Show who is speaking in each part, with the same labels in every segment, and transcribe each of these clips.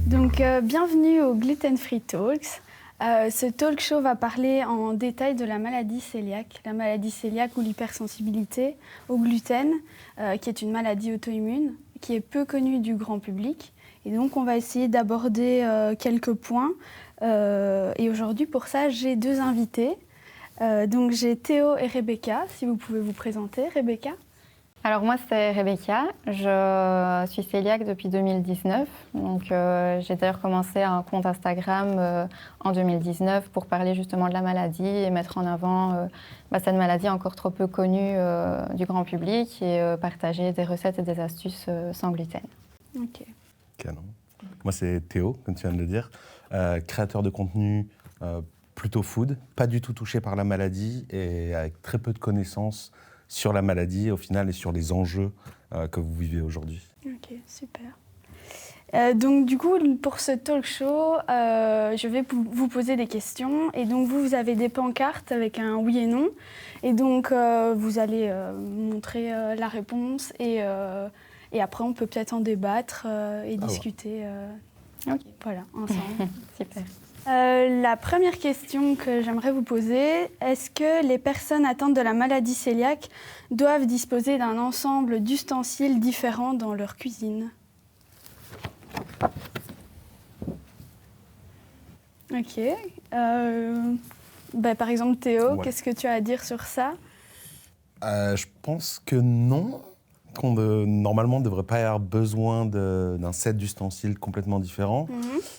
Speaker 1: Donc, bienvenue au Gluten Free Talks. Ce talk show va parler en détail de la maladie cœliaque ou l'hypersensibilité au gluten, qui est une maladie auto-immune, qui est peu connue du grand public. Et donc, on va essayer d'aborder quelques points. Et aujourd'hui, pour ça, j'ai deux invités. Donc, j'ai Théo et Rebecca, si vous pouvez vous présenter. Rebecca ?
Speaker 2: Alors moi, c'est Rebecca. Je suis cœliaque depuis 2019. Donc, j'ai d'ailleurs commencé un compte Instagram en 2019 pour parler justement de la maladie et mettre en avant cette maladie encore trop peu connue du grand public et partager des recettes et des astuces sans gluten.
Speaker 1: Ok.
Speaker 3: Canon. Moi, c'est Théo, comme tu viens de le dire, créateur de contenu plutôt food, pas du tout touché par la maladie et avec très peu de connaissances sur la maladie au final et sur les enjeux que vous vivez aujourd'hui.
Speaker 1: Ok, super. Donc du coup, pour ce talk show, je vais vous poser des questions. Et donc vous avez des pancartes avec un oui et non. Et donc vous allez montrer la réponse et après on peut peut-être en débattre et discuter.
Speaker 2: Ok.
Speaker 1: Voilà, ensemble.
Speaker 2: Super.
Speaker 1: La première question que j'aimerais vous poser, est-ce que les personnes atteintes de la maladie cœliaque doivent disposer d'un ensemble d'ustensiles différents dans leur cuisine ? Ok. Par exemple, Théo, qu'est-ce que tu as à dire sur ça ?
Speaker 3: Je pense que non. Normalement, on ne devrait pas avoir besoin d'un set d'ustensiles complètement différents.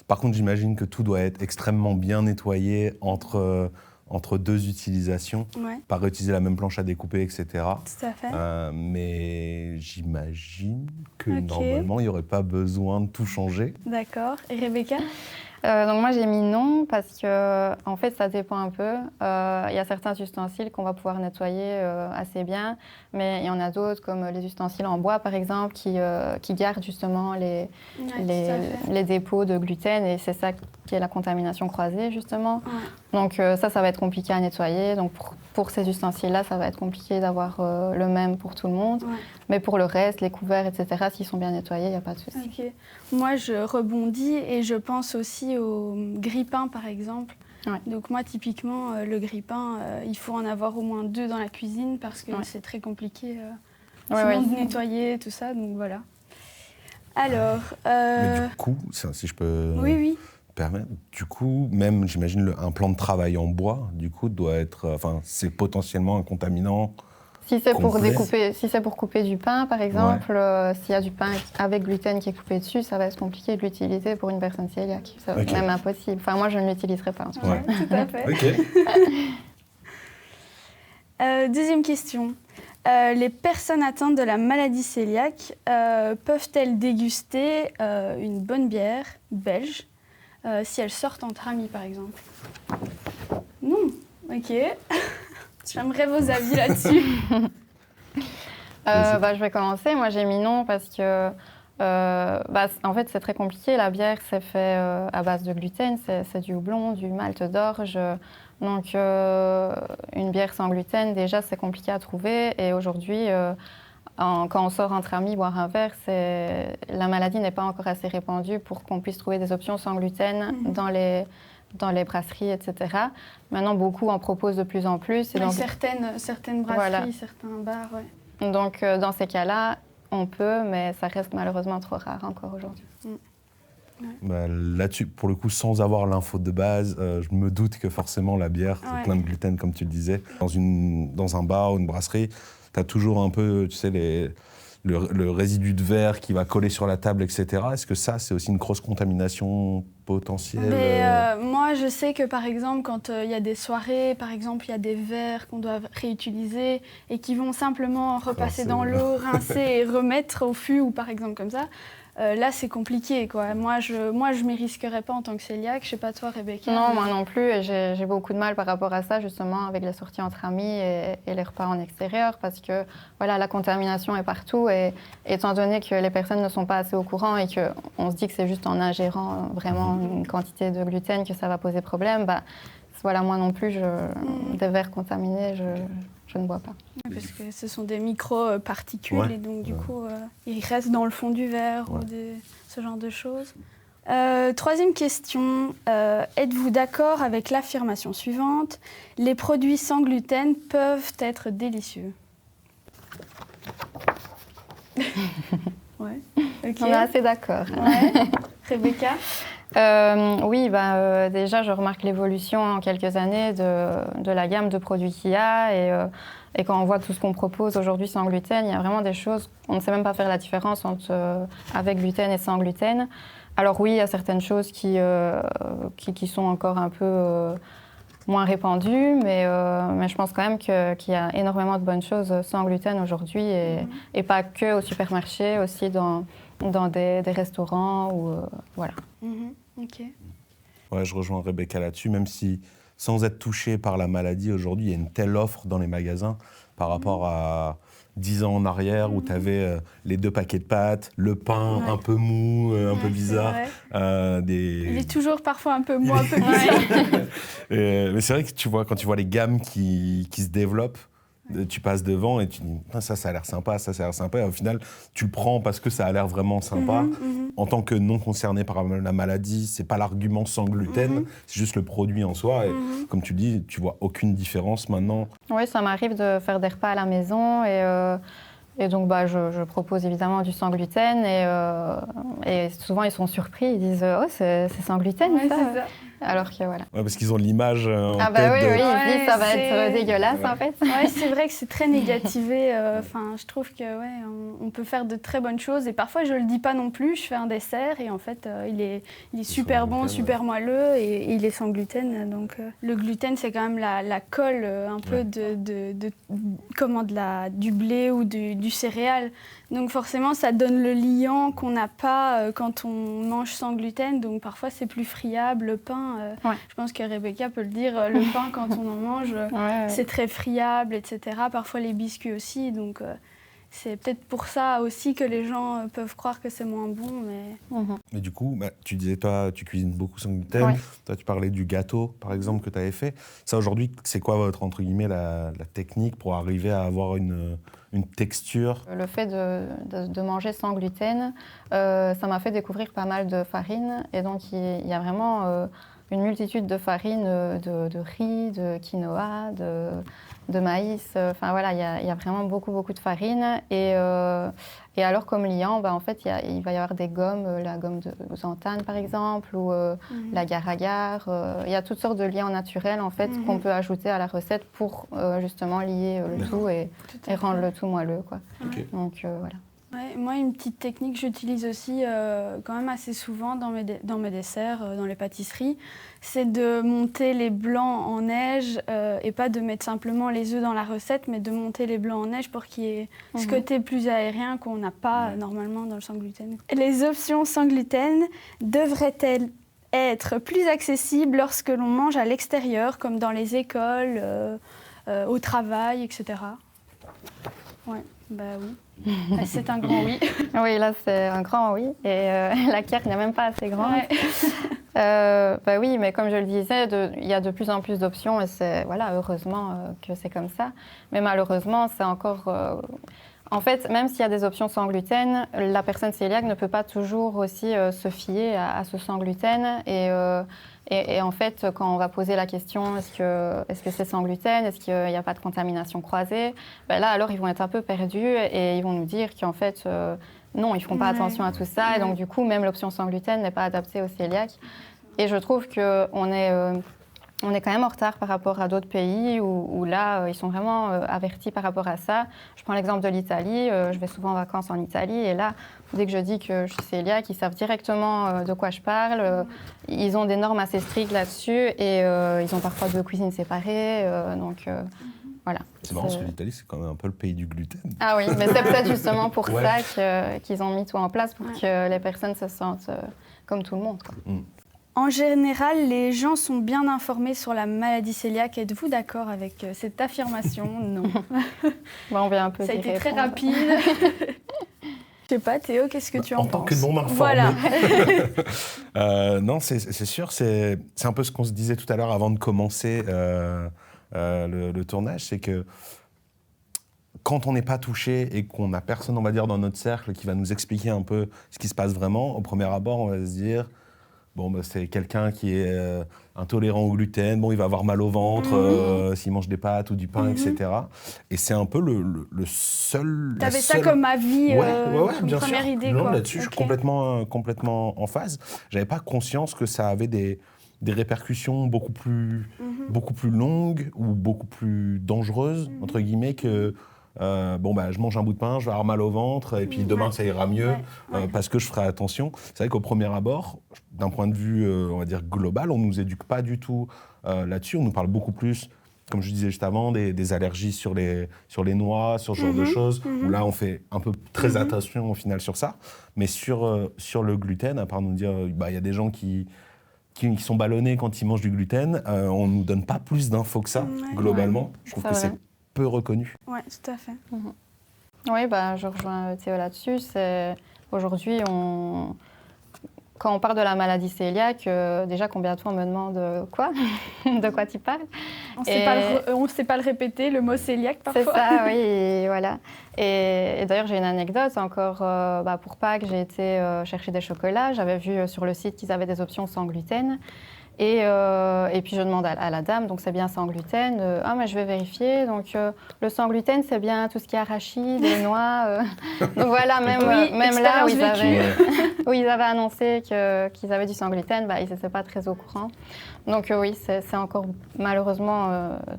Speaker 3: Par contre, j'imagine que tout doit être extrêmement bien nettoyé entre deux utilisations, pas réutiliser la même planche à découper, etc.
Speaker 1: Tout à fait.
Speaker 3: Mais j'imagine que normalement, il n'y aurait pas besoin de tout changer.
Speaker 1: D'accord. Et Rebecca ?
Speaker 2: Donc moi j'ai mis non parce que en fait ça dépend un peu. Il y a certains ustensiles qu'on va pouvoir nettoyer assez bien, mais il y en a d'autres comme les ustensiles en bois par exemple qui gardent justement les dépôts de gluten et c'est ça qui est la contamination croisée justement. Ouais. Donc ça va être compliqué à nettoyer. Donc pour ces ustensiles-là, ça va être compliqué d'avoir le même pour tout le monde. Ouais. Mais pour le reste, les couverts, etc., s'ils sont bien nettoyés, il n'y a pas de souci.
Speaker 1: Okay. Moi, je rebondis et je pense aussi au grille-pain, par exemple. Ouais. Donc moi, typiquement, le grille-pain, il faut en avoir au moins 2 dans la cuisine parce que c'est très compliqué de nettoyer, tout ça. Donc voilà. Alors...
Speaker 3: Mais du coup, si je peux...
Speaker 1: Oui.
Speaker 3: Permettre. Du coup, même, j'imagine, un plan de travail en bois, du coup, doit être... c'est potentiellement un contaminant.
Speaker 2: Si c'est pour couper du pain, par exemple, s'il y a du pain avec gluten qui est coupé dessus, ça va être compliqué de l'utiliser pour une personne cœliaque. C'est même impossible. Enfin, moi, je ne l'utiliserai pas. En tout cas.
Speaker 1: Tout à fait. Deuxième question. Les personnes atteintes de la maladie cœliaque peuvent-elles déguster une bonne bière belge si elles sortent entre amis, par exemple ? Non. Ok. J'aimerais vos avis là-dessus.
Speaker 2: Je vais commencer. Moi, j'ai mis non parce que, en fait, c'est très compliqué. La bière, c'est fait à base de gluten. C'est du houblon, du malt d'orge. Donc, une bière sans gluten, déjà, c'est compliqué à trouver. Et aujourd'hui, quand on sort entre amis boire un verre, la maladie n'est pas encore assez répandue pour qu'on puisse trouver des options sans gluten dans les brasseries, etc. Maintenant, beaucoup en proposent de plus en plus. Et
Speaker 1: certaines brasseries, certains bars, ouais.
Speaker 2: Donc, dans ces cas-là, on peut, mais ça reste malheureusement trop rare encore aujourd'hui.
Speaker 1: Ouais.
Speaker 3: Là-dessus, pour le coup, sans avoir l'info de base, je me doute que forcément la bière, c'est plein de gluten, comme tu le disais. Dans un bar ou une brasserie, tu as toujours un peu, tu sais, le résidu de verre qui va coller sur la table, etc. Est-ce que ça, c'est aussi une grosse contamination potentielle ?
Speaker 1: Moi, je sais que, par exemple, quand il y a des soirées, par exemple, il y a des verres qu'on doit réutiliser et qui vont simplement repasser dans l'eau, rincer et remettre au fût, ou par exemple comme ça. Là, c'est compliqué, quoi. Moi, je m'y risquerais pas en tant que cœliaque. Je sais pas toi, Rebecca.
Speaker 2: Non, moi non plus. Et j'ai beaucoup de mal par rapport à ça, justement, avec les sorties entre amis et les repas en extérieur, parce que voilà, la contamination est partout. Et étant donné que les personnes ne sont pas assez au courant et qu'on se dit que c'est juste en ingérant vraiment une quantité de gluten que ça va poser problème, voilà, moi non plus, des verres contaminés, je ne bois pas.
Speaker 1: Parce que ce sont des micro-particules et donc du coup, ils restent dans le fond du verre ou ce genre de choses. Troisième question. Êtes-vous d'accord avec l'affirmation suivante? Les produits sans gluten peuvent être délicieux. Ouais. Okay.
Speaker 2: On est assez d'accord.
Speaker 1: Ouais. Rebecca?
Speaker 2: Oui, déjà, je remarque l'évolution en quelques années de la gamme de produits qu'il y a. Et quand on voit tout ce qu'on propose aujourd'hui sans gluten, il y a vraiment des choses, on ne sait même pas faire la différence entre avec gluten et sans gluten. Alors oui, il y a certaines choses qui sont encore un peu moins répandues, mais je pense quand même qu'il y a énormément de bonnes choses sans gluten aujourd'hui et pas que au supermarché, aussi dans des restaurants ou voilà.
Speaker 1: Ok.
Speaker 3: Ouais, je rejoins Rebecca là-dessus, même si sans être touché par la maladie aujourd'hui, il y a une telle offre dans les magasins par rapport à 10 ans en arrière où tu avais les 2 paquets de pâtes, le pain un peu mou, un peu bizarre.
Speaker 1: Il est toujours parfois un peu mou, un peu bizarre.
Speaker 3: Mais c'est vrai que tu vois, quand tu vois les gammes qui se développent, tu passes devant et tu dis ça a l'air sympa, ça a l'air sympa. Et au final, tu le prends parce que ça a l'air vraiment sympa. En tant que non concerné par la maladie, c'est pas l'argument sans gluten, c'est juste le produit en soi. Et comme tu dis, tu vois aucune différence maintenant.
Speaker 2: Oui, ça m'arrive de faire des repas à la maison et donc je propose évidemment du sans gluten et souvent ils sont surpris, ils disent oh c'est sans gluten ça. Alors que voilà.
Speaker 3: Ouais, parce qu'ils ont l'image en tête.
Speaker 2: Oui, ils se disent ça va être dégueulasse en fait.
Speaker 1: Ouais, c'est vrai que c'est très négativé. Je trouve que on peut faire de très bonnes choses et parfois je le dis pas non plus. Je fais un dessert et en fait il est super bon, super moelleux et il est sans gluten. Donc le gluten c'est quand même la colle un peu du blé ou du céréal. Donc forcément, ça donne le liant qu'on n'a pas quand on mange sans gluten. Donc parfois, c'est plus friable. Le pain, je pense que Rebecca peut le dire, le pain, quand on en mange, c'est très friable, etc. Parfois, les biscuits aussi. Donc c'est peut-être pour ça aussi que les gens peuvent croire que c'est moins bon.
Speaker 3: Mais du coup, tu disais, toi, tu cuisines beaucoup sans gluten. Toi, tu parlais du gâteau, par exemple, que tu avais fait. Ça, aujourd'hui, c'est quoi votre, entre guillemets, la technique pour arriver à avoir une texture?
Speaker 2: Le fait de manger sans gluten, ça m'a fait découvrir pas mal de farines. Et donc, il y a vraiment une multitude de farines, de riz, de quinoa, de maïs. Enfin, voilà, il y a vraiment beaucoup de farines. Et alors, comme liant, en fait, il va y avoir des gommes, la gomme de xanthane, par exemple, ou l'agar-agar. Il y a toutes sortes de liants naturels, en fait, qu'on peut ajouter à la recette pour justement lier le tout et rendre le tout moelleux, quoi.
Speaker 3: Okay.
Speaker 2: Donc, voilà.
Speaker 1: Ouais, moi, une petite technique que j'utilise aussi quand même assez souvent dans mes desserts, dans les pâtisseries, c'est de monter les blancs en neige et pas de mettre simplement les œufs dans la recette, mais de monter les blancs en neige pour qu'il y ait ce côté plus aérien qu'on n'a pas normalement dans le sans gluten. Les options sans gluten devraient-elles être plus accessibles lorsque l'on mange à l'extérieur, comme dans les écoles, au travail, etc. Ouais, oui. C'est un grand oui.
Speaker 2: Oui, là, c'est un grand oui. Et la carte n'est même pas assez grande. Oui, mais comme je le disais, il y a de plus en plus d'options et c'est, heureusement que c'est comme ça. Mais malheureusement, c'est encore... En fait, même s'il y a des options sans gluten, la personne cœliaque ne peut pas toujours aussi se fier à ce sans gluten. Et en fait, quand on va poser la question, est-ce que c'est sans gluten, est-ce qu'il n'y a pas de contamination croisée, là, alors, ils vont être un peu perdus et ils vont nous dire qu'en fait, non, ils ne font pas attention à tout ça. Et donc, du coup, même l'option sans gluten n'est pas adaptée aux cœliaques. Et je trouve qu'on est... On est quand même en retard par rapport à d'autres pays où là, ils sont vraiment avertis par rapport à ça. Je prends l'exemple de l'Italie. Je vais souvent en vacances en Italie. Et là, dès que je dis que je suis cœliaque, ils savent directement de quoi je parle. Ils ont des normes assez strictes là-dessus. Et ils ont parfois 2 cuisines séparées. Voilà.
Speaker 3: C'est marrant parce que l'Italie, c'est quand même un peu le pays du gluten.
Speaker 2: Ah oui, mais c'est peut-être justement pour ça qu'ils ont mis tout en place, pour que les personnes se sentent comme tout le monde, quoi.
Speaker 1: En général, les gens sont bien informés sur la maladie cœliaque. Êtes-vous d'accord avec cette affirmation? Non.
Speaker 2: On vient un peu.
Speaker 1: Ça a été très rapide. Je sais pas, Théo, qu'est-ce que tu en penses?
Speaker 3: En tant que non informé.
Speaker 1: Voilà.
Speaker 3: Non, c'est sûr, c'est un peu ce qu'on se disait tout à l'heure avant de commencer le tournage, c'est que quand on n'est pas touché et qu'on n'a personne, on va dire, dans notre cercle qui va nous expliquer un peu ce qui se passe vraiment, au premier abord, on va se dire... bon, bah, c'est quelqu'un qui est intolérant au gluten, bon, il va avoir mal au ventre s'il mange des pâtes ou du pain, etc. Et c'est un peu le seul...
Speaker 1: T'avais ça comme avis, comme
Speaker 3: bien
Speaker 1: première
Speaker 3: sûr.
Speaker 1: idée,
Speaker 3: Non,
Speaker 1: quoi.
Speaker 3: là-dessus, je suis complètement en phase. J'avais pas conscience que ça avait des répercussions beaucoup plus longues ou beaucoup plus dangereuses, entre guillemets, que je mange un bout de pain, je vais avoir mal au ventre, et puis demain ça ira mieux parce que je ferai attention. C'est vrai qu'au premier abord, d'un point de vue, on va dire, global, on ne nous éduque pas du tout là-dessus. On nous parle beaucoup plus, comme je disais juste avant, des allergies sur les noix, sur ce genre de choses, où là on fait un peu très attention au final sur ça. Mais sur le gluten, à part nous dire, il y a des gens qui sont ballonnés quand ils mangent du gluten, on ne nous donne pas plus d'infos que ça, globalement. Je trouve que c'est peu reconnu.
Speaker 1: Oui, tout à fait.
Speaker 2: Oui, je rejoins Théo là-dessus. Aujourd'hui, quand on parle de la maladie cœliaque, déjà combien de fois on me demande quoi de quoi tu parles.
Speaker 1: On ne sait pas le répéter, le mot cœliaque parfois.
Speaker 2: C'est ça, oui, et voilà. Et d'ailleurs, j'ai une anecdote encore. Pour Pâques, j'ai été chercher des chocolats. J'avais vu sur le site qu'ils avaient des options sans gluten. Et puis je demande à la dame, donc c'est bien sans gluten. Mais je vais vérifier. Donc le sans gluten, c'est bien tout ce qui est arachide, les noix. Donc voilà, même là où ils avaient annoncé qu'ils avaient du sans gluten, ils n'étaient pas très au courant. Donc oui, c'est encore malheureusement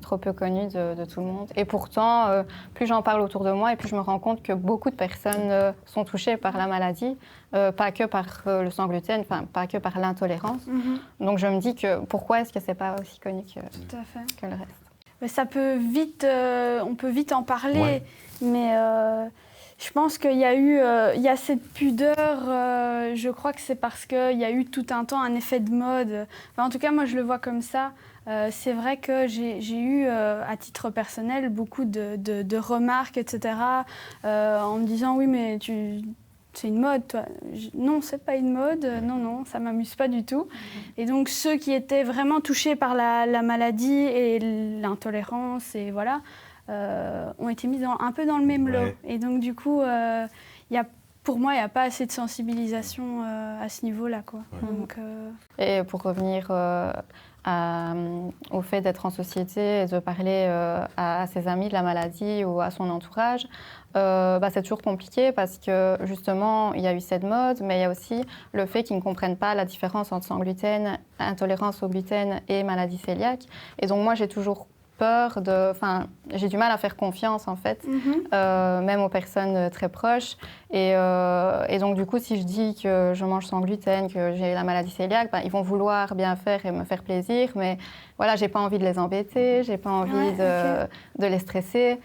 Speaker 2: trop peu connu de tout le monde. Et pourtant, plus j'en parle autour de moi, et plus je me rends compte que beaucoup de personnes sont touchées par la maladie. Pas que par le sans gluten, pas que par l'intolérance. Donc je me dis que pourquoi est-ce que c'est pas aussi connu que le reste.
Speaker 1: Mais ça peut vite, on peut vite en parler, mais je pense qu'il y a cette pudeur. Je crois que c'est parce qu'il y a eu tout un temps un effet de mode. En tout cas, moi je le vois comme ça. C'est vrai que j'ai eu, à titre personnel, beaucoup de remarques, etc. En me disant oui, mais c'est une mode, toi. Non, c'est pas une mode. Non, ça m'amuse pas du tout. Et donc, ceux qui étaient vraiment touchés par la maladie et l'intolérance, et voilà, ont été mis un peu dans le même lot. Et donc, du coup, pour moi, il n'y a pas assez de sensibilisation à ce niveau-là, quoi. Donc,
Speaker 2: Et pour revenir au fait d'être en société et de parler à ses amis de la maladie ou à son entourage, c'est toujours compliqué parce que justement, il y a eu cette mode, mais il y a aussi le fait qu'ils ne comprennent pas la différence entre sans gluten, intolérance au gluten et maladie cœliaque. Et donc moi, j'ai toujours peur j'ai du mal à faire confiance en fait, même aux personnes très proches. Et donc du coup, si je dis que je mange sans gluten, que j'ai la maladie cœliaque, ils vont vouloir bien faire et me faire plaisir, mais voilà, j'ai pas envie de les embêter, j'ai pas envie de les stresser.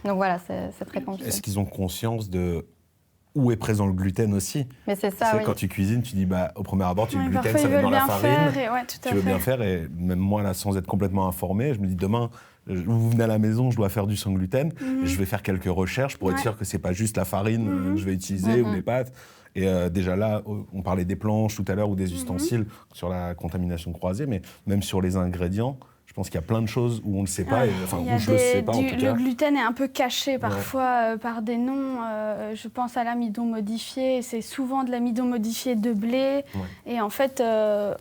Speaker 2: Donc voilà, c'est très compliqué.
Speaker 3: Est-ce qu'ils ont conscience de où est présent le gluten aussi?
Speaker 2: Mais c'est ça,
Speaker 3: quand tu cuisines, tu dis au premier abord, le gluten, ça va être dans la farine. Tu veux bien faire, et même moi, là, sans être complètement informé, je me dis demain, vous venez à la maison, je dois faire du sans gluten, je vais faire quelques recherches pour être sûr que c'est pas juste la farine que je vais utiliser ou les pâtes. Et déjà là, on parlait des planches tout à l'heure ou des ustensiles sur la contamination croisée, mais même sur les ingrédients, je pense qu'il y a plein de choses où on ne le sait pas, où je ne le sais pas en tout cas.
Speaker 1: Le gluten est un peu caché parfois par des noms. Je pense à l'amidon modifié, c'est souvent de l'amidon modifié de blé. Et en fait,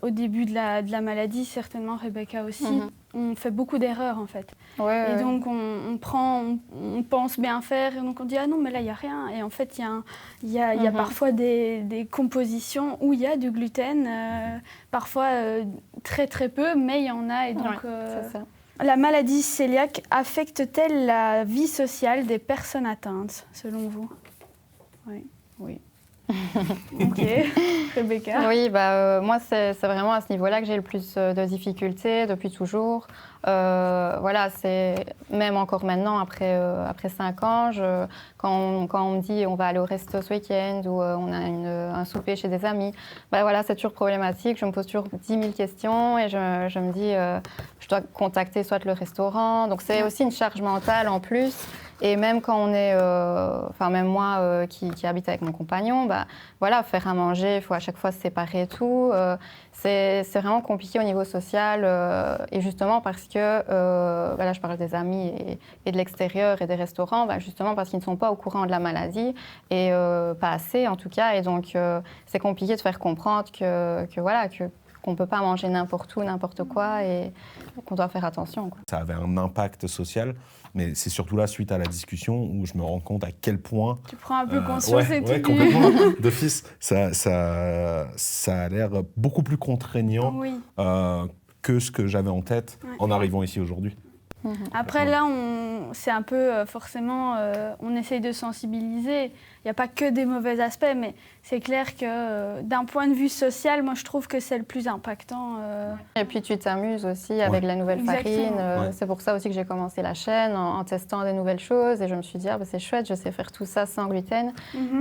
Speaker 1: au début de la maladie, certainement Rebecca aussi, on fait beaucoup d'erreurs en fait. Et donc on pense bien faire, et donc on dit ah non mais là il n'y a rien. Et en fait il y a parfois des compositions où il y a du gluten, parfois très très peu, mais il y en a. Et donc
Speaker 2: c'est ça.
Speaker 1: La maladie cœliaque affecte-t-elle la vie sociale des personnes atteintes, selon vous? Oui. Ok, Rebecca.
Speaker 2: Oui, moi c'est vraiment à ce niveau-là que j'ai le plus de difficultés depuis toujours. C'est même encore maintenant après 5 ans, quand on me dit on va aller au resto ce week-end ou on a un souper chez des amis, c'est toujours problématique. Je me pose toujours 10 000 questions et je me dis je dois contacter soit le restaurant. Donc c'est aussi une charge mentale en plus. Et même quand on est, même moi qui habite avec mon compagnon, faire à manger, il faut à chaque fois se séparer et tout. C'est vraiment compliqué au niveau social et justement parce que, là je parle des amis et de l'extérieur et des restaurants, justement parce qu'ils ne sont pas au courant de la maladie et pas assez en tout cas. Et donc c'est compliqué de faire comprendre qu'on ne peut pas manger n'importe où, n'importe quoi et qu'on doit faire attention, quoi.
Speaker 3: Ça avait un impact social, mais c'est surtout là, suite à la discussion, où je me rends compte à quel point...
Speaker 1: Tu prends un peu conscience et tu
Speaker 3: complètement. D'office, ça a l'air beaucoup plus contraignant que ce que j'avais en tête en arrivant ici aujourd'hui.
Speaker 1: Après, là, c'est un peu forcément, on essaye de sensibiliser. Il n'y a pas que des mauvais aspects, mais c'est clair que d'un point de vue social, moi, je trouve que c'est le plus impactant.
Speaker 2: Et puis, tu t'amuses aussi avec la nouvelle farine. C'est pour ça aussi que j'ai commencé la chaîne, en testant des nouvelles choses. Et je me suis dit, c'est chouette, je sais faire tout ça sans gluten.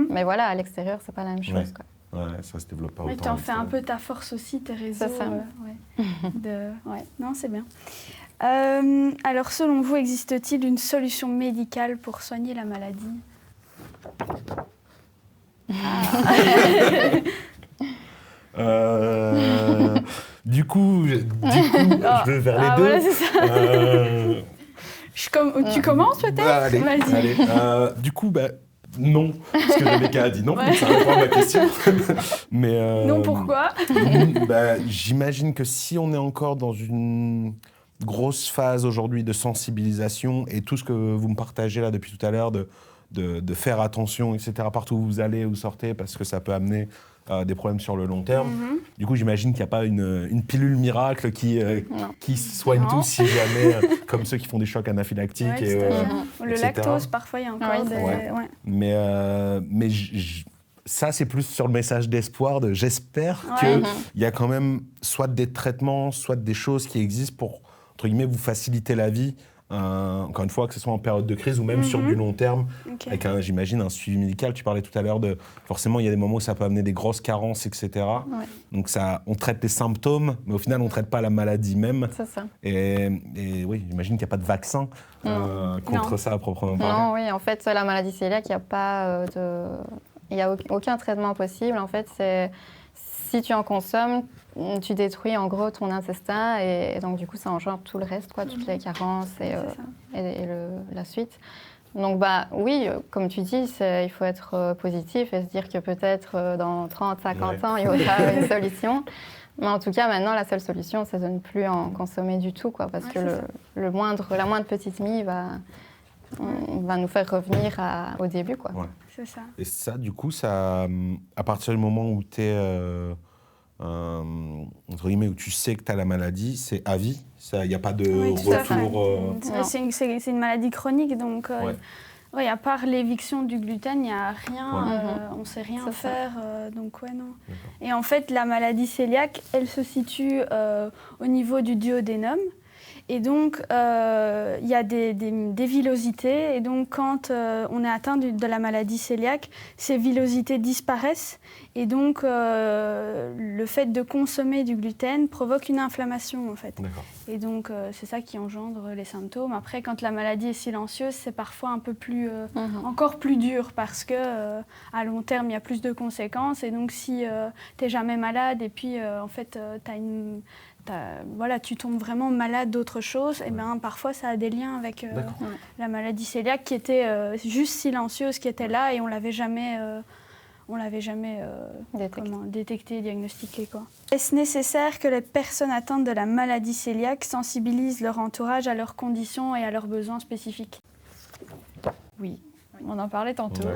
Speaker 2: Mais voilà, à l'extérieur, c'est pas la même chose, quoi.
Speaker 3: Ouais, ça se développe pas autant.
Speaker 1: Tu en fais un peu ta force aussi, tes réseaux.
Speaker 2: C'est ça.
Speaker 1: Non, c'est bien. Alors, selon vous, existe-t-il une solution médicale pour soigner la maladie ?
Speaker 3: Du coup, je vais vers les deux.
Speaker 1: Voilà, c'est ça. Tu commences peut-être ?
Speaker 3: Allez. Du coup, non, parce que Rebecca a dit non, donc ça répond à ma question. Mais,
Speaker 1: non, pourquoi ?
Speaker 3: J'imagine que si on est encore dans une grosse phase aujourd'hui de sensibilisation et tout ce que vous me partagez là depuis tout à l'heure, de faire attention, etc., partout où vous allez ou sortez, parce que ça peut amener des problèmes sur le long terme. Du coup, j'imagine qu'il n'y a pas une pilule miracle qui soigne tout si jamais, comme ceux qui font des chocs anaphylactiques.
Speaker 1: Le lactose, parfois, il y a encore
Speaker 3: Mais ça, c'est plus sur le message d'espoir, j'espère qu'il y a quand même soit des traitements, soit des choses qui existent pour, entre guillemets, vous faciliter la vie. Encore une fois, que ce soit en période de crise ou même sur du long terme, avec j'imagine un suivi médical. Tu parlais tout à l'heure de, forcément, il y a des moments où ça peut amener des grosses carences, etc. Donc on traite les symptômes, mais au final, on ne traite pas la maladie même.
Speaker 2: C'est ça.
Speaker 3: Et oui, j'imagine qu'il n'y a pas de vaccin contre ça à proprement parler.
Speaker 2: Non, oui, en fait, la maladie cœliaque, il n'y a pas il n'y a aucun traitement possible. En fait, si tu en consommes, tu détruis en gros ton intestin et donc du coup ça engendre tout le reste, toutes les carences et la suite. Donc oui, comme tu dis, il faut être positif et se dire que peut-être dans 30, 50 ans, il y aura une solution. Mais en tout cas, maintenant, la seule solution, c'est de ne plus en consommer du tout, parce que la moindre petite mie va nous faire revenir au début, quoi.
Speaker 1: C'est ça.
Speaker 3: Et ça, du coup, à partir du moment où tu es... entre guillemets, où tu sais que tu as la maladie, c'est à vie. Il n'y a pas de retour.
Speaker 1: C'est une maladie chronique, donc à part l'éviction du gluten, il n'y a rien, on ne sait rien faire. Donc non. Et en fait, la maladie cœliaque, elle se situe au niveau du duodénum. Et donc, il y a des villosités. Et donc, quand on est atteint de la maladie cœliaque, ces villosités disparaissent. Et donc, le fait de consommer du gluten provoque une inflammation, en fait.
Speaker 3: D'accord.
Speaker 1: Et donc, c'est ça qui engendre les symptômes. Après, quand la maladie est silencieuse, c'est parfois un peu plus, encore plus dur parce que à long terme, il y a plus de conséquences. Et donc, si tu n'es jamais malade et puis, en fait, tu tombes vraiment malade d'autre chose, et ben, parfois ça a des liens avec la maladie cœliaque qui était juste silencieuse, qui était là et on l'avait jamais détecté, diagnostiqué, quoi. Est-ce nécessaire que les personnes atteintes de la maladie cœliaque sensibilisent leur entourage à leurs conditions et à leurs besoins spécifiques ? Oui, on en parlait tantôt.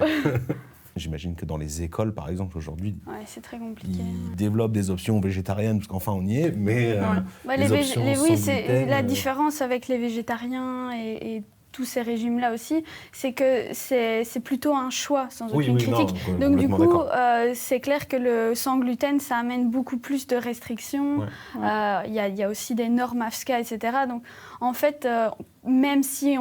Speaker 3: J'imagine que dans les écoles, par exemple, aujourd'hui,
Speaker 1: c'est très compliqué.
Speaker 3: Ils développent des options végétariennes, parce qu'enfin on y est, mais
Speaker 1: la différence avec les végétariens et tous ces régimes-là aussi, c'est que c'est plutôt un choix, sans aucune critique. Donc du coup, c'est clair que le sans gluten, ça amène beaucoup plus de restrictions. Il y a aussi des normes AFSCA, etc. Donc en fait, même si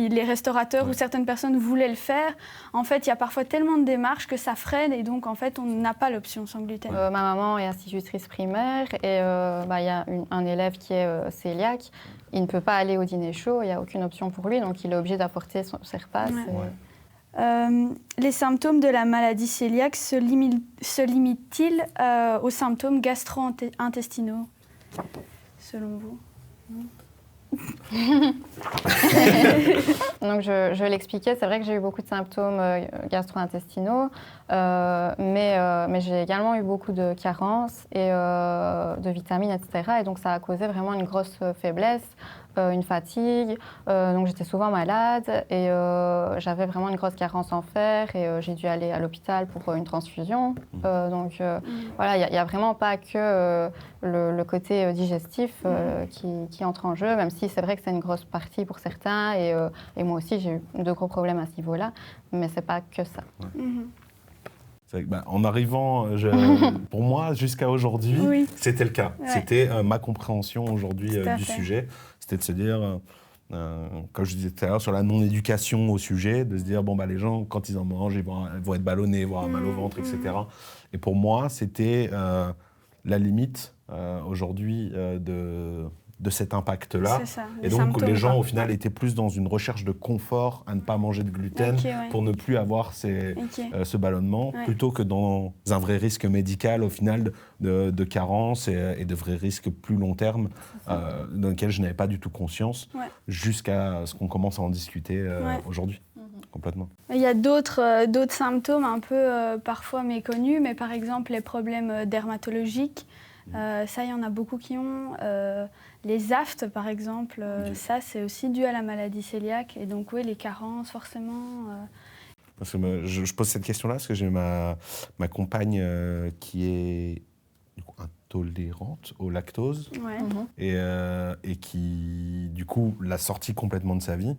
Speaker 1: les restaurateurs ou certaines personnes voulaient le faire, en fait, il y a parfois tellement de démarches que ça freine et donc en fait, on n'a pas l'option sans gluten.
Speaker 2: Ma maman est institutrice primaire et il y a un élève qui est cœliaque. Il ne peut pas aller au dîner chaud, il n'y a aucune option pour lui, donc il est obligé d'apporter ses repas.
Speaker 1: Les symptômes de la maladie cœliaque se limitent-ils aux symptômes gastro-intestinaux, selon vous ?
Speaker 2: Donc je l'expliquais, c'est vrai que j'ai eu beaucoup de symptômes gastro-intestinaux, mais j'ai également eu beaucoup de carences et de vitamines, etc. Et donc ça a causé vraiment une grosse faiblesse, une fatigue. Donc j'étais souvent malade et j'avais vraiment une grosse carence en fer et j'ai dû aller à l'hôpital pour une transfusion. Voilà, il n'y a vraiment pas que le côté digestif qui entre en jeu, même si c'est vrai que c'est une grosse partie pour certains et moi aussi j'ai eu de gros problèmes à ce niveau-là, mais c'est pas que ça.
Speaker 3: C'est vrai que, en arrivant, pour moi, jusqu'à aujourd'hui, c'était le cas. Ouais. C'était ma compréhension aujourd'hui du sujet. C'était de se dire, comme je disais tout à l'heure, sur la non-éducation au sujet, de se dire, les gens, quand ils en mangent, ils vont être ballonnés, vont avoir mal au ventre, etc. Et pour moi, c'était la limite aujourd'hui de cet impact-là. Et donc, les gens, au final, étaient plus dans une recherche de confort à ne pas manger de gluten pour ne plus avoir ce ballonnement, plutôt que dans un vrai risque médical, au final, de carence et de vrais risques plus long terme, dans lesquels je n'avais pas du tout conscience, jusqu'à ce qu'on commence à en discuter aujourd'hui. Complètement.
Speaker 1: Il y a d'autres symptômes un peu parfois méconnus, mais par exemple, les problèmes dermatologiques, ça, il y en a beaucoup qui ont. Les aftes, par exemple, ça, c'est aussi dû à la maladie cœliaque. Et donc, les carences, forcément.
Speaker 3: Parce que je pose cette question-là parce que j'ai ma compagne qui est du coup, intolérante au lactose et qui, du coup, l'a sorti complètement de sa vie.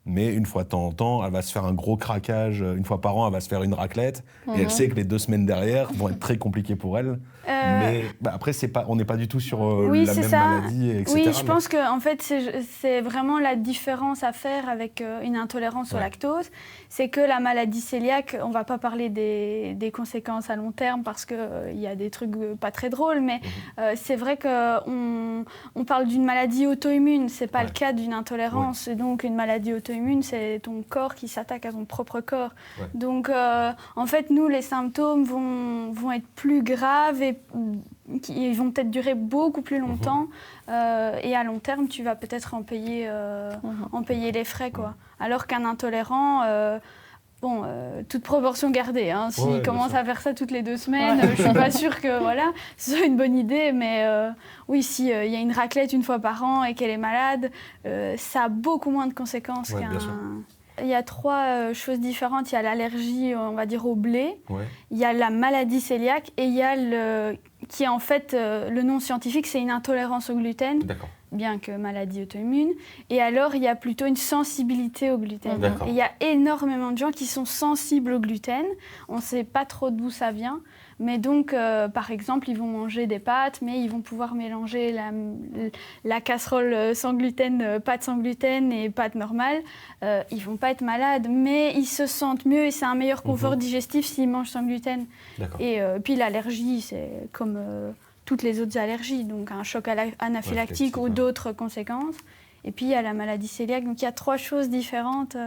Speaker 3: Mais une fois de temps en temps, elle va se faire un gros craquage. Une fois par an, elle va se faire une raclette. Et elle sait que les 2 semaines derrière vont être très compliquées pour elle. Mais après, on n'est pas du tout sur la même maladie, etc.
Speaker 1: Oui, je pense qu'en fait, c'est vraiment la différence à faire avec une intolérance au lactose. C'est que la maladie cœliaque, on ne va pas parler des conséquences à long terme parce qu'il y a des trucs pas très drôles. Mais c'est vrai qu'on parle d'une maladie auto-immune. Ce n'est pas le cas d'une intolérance. Et donc, une maladie auto-immune, c'est ton corps qui s'attaque à ton propre corps. Donc, en fait, nous, les symptômes vont être plus graves et ils vont peut-être durer beaucoup plus longtemps. Et à long terme, tu vas peut-être en payer les frais, quoi. Alors qu'un intolérant... toute proportion gardée. S'il commence à faire ça toutes les 2 semaines, je ne suis pas sûre que ce soit une bonne idée. Mais s'il y a une raclette une fois par an et qu'elle est malade, ça a beaucoup moins de conséquences qu'un... Il y a 3 choses différentes. Il y a l'allergie, on va dire, au blé. Il y a la maladie cœliaque et il y a qui est en fait, le nom scientifique, c'est une intolérance au gluten. D'accord. Bien que maladie auto-immune. Et alors, il y a plutôt une sensibilité au gluten. Et il y a énormément de gens qui sont sensibles au gluten. On ne sait pas trop d'où ça vient. Mais donc, par exemple, ils vont manger des pâtes, mais ils vont pouvoir mélanger la casserole sans gluten, pâtes sans gluten et pâtes normales. Ils ne vont pas être malades, mais ils se sentent mieux et c'est un meilleur confort digestif s'ils mangent sans gluten. Et puis l'allergie, c'est comme... toutes les autres allergies, donc un choc anaphylactique ou d'autres conséquences. Et puis il y a la maladie cœliaque, donc il y a 3 choses différentes.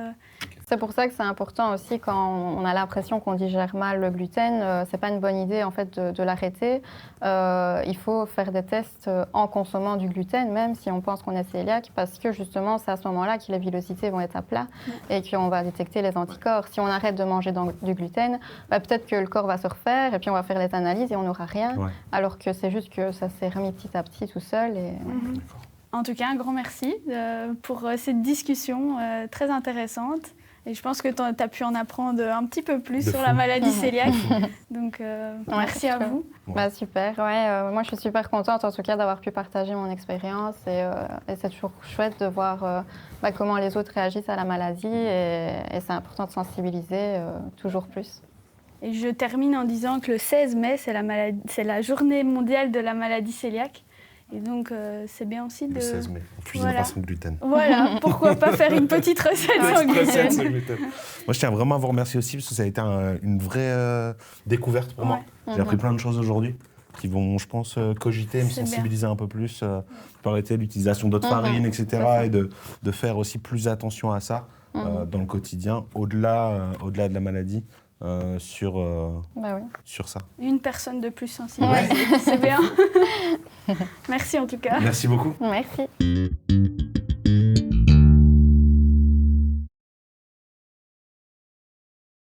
Speaker 2: C'est pour ça que c'est important aussi quand on a l'impression qu'on digère mal le gluten, c'est pas une bonne idée en fait de l'arrêter. Il faut faire des tests en consommant du gluten, même si on pense qu'on est cœliaque, parce que justement c'est à ce moment-là que les villosités vont être à plat et qu'on va détecter les anticorps. Si on arrête de manger du gluten, peut-être que le corps va se refaire et puis on va faire les analyses et on n'aura rien, alors que c'est juste que ça s'est remis petit à petit tout seul.
Speaker 1: En tout cas, un grand merci pour cette discussion très intéressante. Et je pense que tu as pu en apprendre un petit peu plus sur la maladie cœliaque. Donc, merci à vous.
Speaker 2: Super. Moi, je suis super contente, en tout cas, d'avoir pu partager mon expérience. Et c'est toujours chouette de voir comment les autres réagissent à la maladie. Et c'est important de sensibiliser toujours plus.
Speaker 1: Et je termine en disant que le 16 mai, c'est la journée mondiale de la maladie cœliaque. Et donc, c'est bien aussi de...
Speaker 3: Le 16 mai, on cuisine pas sans gluten.
Speaker 1: Voilà, pourquoi pas faire une petite recette sans gluten.
Speaker 3: Moi, je tiens vraiment à vous remercier aussi, parce que ça a été une vraie découverte pour moi. J'ai appris plein de choses aujourd'hui qui vont, je pense, cogiter, me sensibiliser un peu plus, pour arrêter l'utilisation d'autres farines, etc. Et de faire aussi plus attention à ça dans le quotidien, au-delà de la maladie. Sur ça.
Speaker 1: Une personne de plus sensible, c'est bien. Merci en tout cas.
Speaker 3: Merci beaucoup.
Speaker 2: Merci.